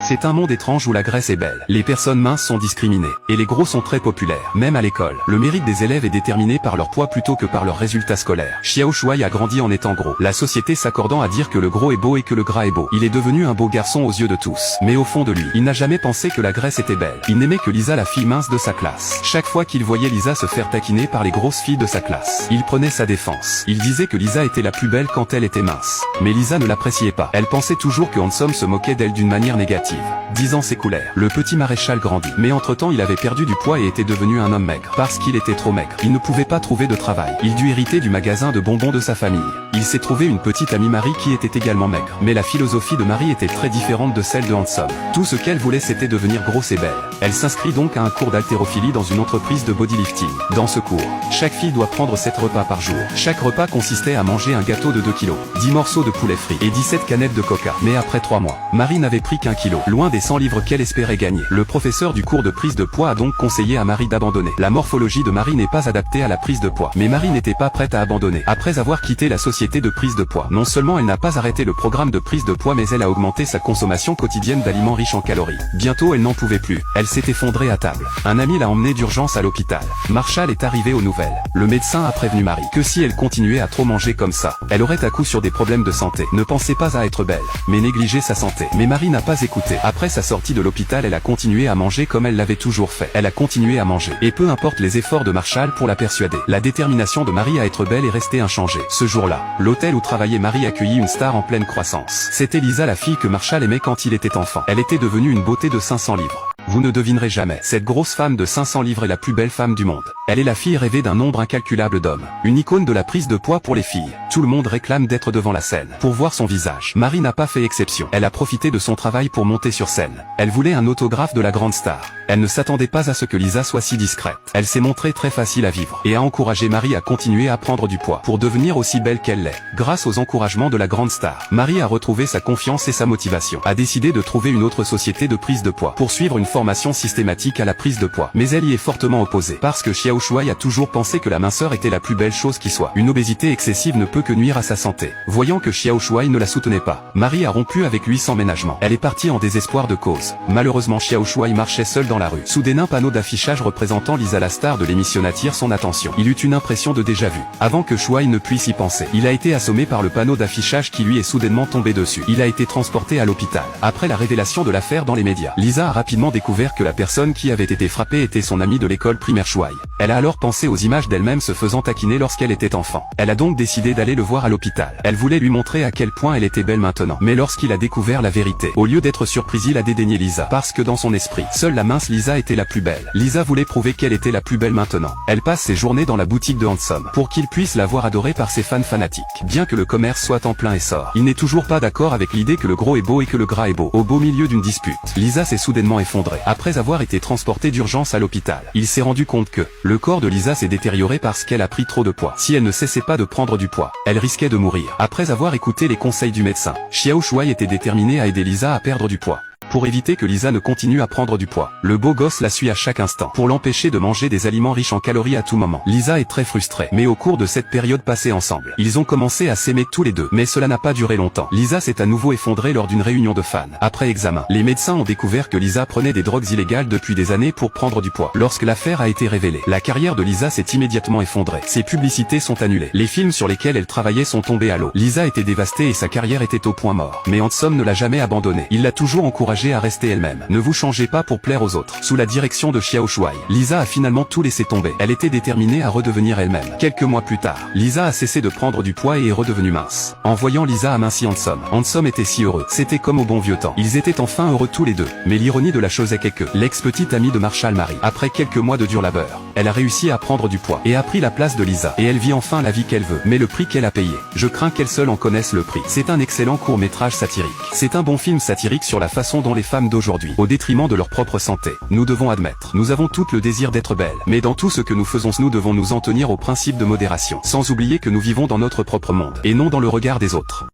C'est un monde étrange où la Grèce est belle. Les personnes minces sont discriminées, et les gros sont très populaires. Même à l'école, le mérite des élèves est déterminé par leur poids plutôt que par leurs résultats scolaires. Xiao Shuai a grandi en étant gros, la société s'accordant à dire que le gros est beau et que le gras est beau. Il est devenu un beau garçon aux yeux de tous. Mais au fond de lui, il n'a jamais pensé que la Grèce était belle. Il n'aimait que Lisa, la fille mince de sa classe. Chaque fois qu'il voyait Lisa se faire taquiner par les grosses filles de sa classe, il prenait sa défense. Il disait que Lisa était la plus belle quand elle était mince. Mais Lisa ne l'appréciait pas. Elle pensait toujours que Handsome se moquait d'elle d'une manière négative. 10 ans s'écoulèrent. Le petit maréchal grandit. Mais entre-temps il avait perdu du poids et était devenu un homme maigre. Parce qu'il était trop maigre, il ne pouvait pas trouver de travail. Il dut hériter du magasin de bonbons de sa famille. Il s'est trouvé une petite amie Marie qui était également maigre. Mais la philosophie de Marie était très différente de celle de Handsome. Tout ce qu'elle voulait c'était devenir grosse et belle. Elle s'inscrit donc à un cours d'haltérophilie dans une entreprise de bodylifting. Dans ce cours, chaque fille doit prendre 7 repas par jour. Chaque repas consistait à manger un gâteau de 2 kilos, 10 morceaux de poulet frit et 17 canettes de coca. Mais après 3 mois, Marie n'avait pris qu'1 kilo, loin des 100 livres qu'elle espérait gagner. Le professeur du cours de prise de poids a donc conseillé à Marie d'abandonner. La morphologie de Marie n'est pas adaptée à la prise de poids. Mais Marie n'était pas prête à abandonner. Après avoir quitté la société de prise de poids, non seulement elle n'a pas arrêté le programme de prise de poids mais elle a augmenté sa consommation quotidienne d'aliments riches en calories. Bientôt elle n'en pouvait plus. Elle s'est effondrée à table. Un ami l'a emmenée d'urgence à l'hôpital. Marshall est arrivé aux nouvelles. Le médecin a prévenu Marie que si elle continuait à trop manger comme ça, elle aurait à coup sur des problèmes de santé. Ne pensez pas à être belle, mais négliger sa santé. Mais Marie n'a pas écouté. Après sa sortie de l'hôpital, elle a continué à manger comme elle l'avait toujours fait. Elle a continué à manger. Et peu importe les efforts de Marshall pour la persuader, la détermination de Marie à être belle est restée inchangée. Ce jour-là, l'hôtel où travaillait Marie accueillit une star en pleine croissance. C'était Lisa, la fille que Marshall aimait quand il était enfant. Elle était devenue une beauté de 500 livres. Vous ne devinerez jamais. Cette grosse femme de 500 livres est la plus belle femme du monde. Elle est la fille rêvée d'un nombre incalculable d'hommes. Une icône de la prise de poids pour les filles. Tout le monde réclame d'être devant la scène pour voir son visage. Marie n'a pas fait exception. Elle a profité de son travail pour monter sur scène. Elle voulait un autographe de la grande star. Elle ne s'attendait pas à ce que Lisa soit si discrète. Elle s'est montrée très facile à vivre et a encouragé Marie à continuer à prendre du poids pour devenir aussi belle qu'elle l'est. Grâce aux encouragements de la grande star, Marie a retrouvé sa confiance et sa motivation. A décidé de trouver une autre société de prise de poids pour suivre une formation systématique à la prise de poids. Mais elle y est fortement opposée parce que Xiao Shuai a toujours pensé que la minceur était la plus belle chose qui soit. Une obésité excessive ne peut que nuire à sa santé. Voyant que Xiao Shuai ne la soutenait pas, Marie a rompu avec lui sans ménagement. Elle est partie en désespoir de cause. Malheureusement Xiao Shuai marchait seul dans la rue. Soudain un panneau d'affichage représentant Lisa, la star de l'émission, attire son attention. Il eut une impression de déjà-vu. Avant que Shuai ne puisse y penser, il a été assommé par le panneau d'affichage qui lui est soudainement tombé dessus. Il a été transporté à l'hôpital. Après la révélation de l'affaire dans les médias, Lisa a rapidement découvert que la personne qui avait été frappée était son amie de l'école primaire Shuai. Elle a alors pensé aux images d'elle-même se faisant taquiner lorsqu'elle était enfant. Elle a donc décidé d'aller le voir à l'hôpital. Elle voulait lui montrer à quel point elle était belle maintenant. Mais lorsqu'il a découvert la vérité, au lieu d'être surpris, il a dédaigné Lisa. Parce que dans son esprit, seule la mince Lisa était la plus belle. Lisa voulait prouver qu'elle était la plus belle maintenant. Elle passe ses journées dans la boutique de Handsome pour qu'il puisse la voir adorée par ses fans fanatiques. Bien que le commerce soit en plein essor, il n'est toujours pas d'accord avec l'idée que le gros est beau et que le gras est beau. Au beau milieu d'une dispute, Lisa s'est soudainement effondrée. Après avoir été transportée d'urgence à l'hôpital, il s'est rendu compte que le corps de Lisa s'est détérioré parce qu'elle a pris trop de poids. Si elle ne cessait pas de prendre du poids, elle risquait de mourir. Après avoir écouté les conseils du médecin, Xiao Shuai était déterminé à aider Lisa à perdre du poids. Pour éviter que Lisa ne continue à prendre du poids, le beau gosse la suit à chaque instant pour l'empêcher de manger des aliments riches en calories à tout moment. Lisa est très frustrée, mais au cours de cette période passée ensemble, ils ont commencé à s'aimer tous les deux, mais cela n'a pas duré longtemps. Lisa s'est à nouveau effondrée lors d'une réunion de fans. Après examen, les médecins ont découvert que Lisa prenait des drogues illégales depuis des années pour prendre du poids. Lorsque l'affaire a été révélée, la carrière de Lisa s'est immédiatement effondrée. Ses publicités sont annulées. Les films sur lesquels elle travaillait sont tombés à l'eau. Lisa était dévastée et sa carrière était au point mort. Mais Handsome ne l'a jamais abandonnée. Il l'a toujours encouragée à rester elle-même. Ne vous changez pas pour plaire aux autres. Sous la direction de Xiao Shuai, Lisa a finalement tout laissé tomber. Elle était déterminée à redevenir elle-même. Quelques mois plus tard, Lisa a cessé de prendre du poids et est redevenue mince. En voyant Lisa amincie Handsome était si heureux. C'était comme au bon vieux temps. Ils étaient enfin heureux tous les deux. Mais l'ironie de la chose est que l'ex-petite amie de Marshall, Marie, après quelques mois de dur labeur, elle a réussi à prendre du poids et a pris la place de Lisa. Et elle vit enfin la vie qu'elle veut. Mais le prix qu'elle a payé, je crains qu'elle seule en connaisse le prix. C'est un excellent court-métrage satirique. C'est un bon film satirique sur la façon dont les femmes d'aujourd'hui, au détriment de leur propre santé. Nous devons admettre, nous avons toutes le désir d'être belles, mais dans tout ce que nous faisons, nous devons nous en tenir au principe de modération, sans oublier que nous vivons dans notre propre monde, et non dans le regard des autres.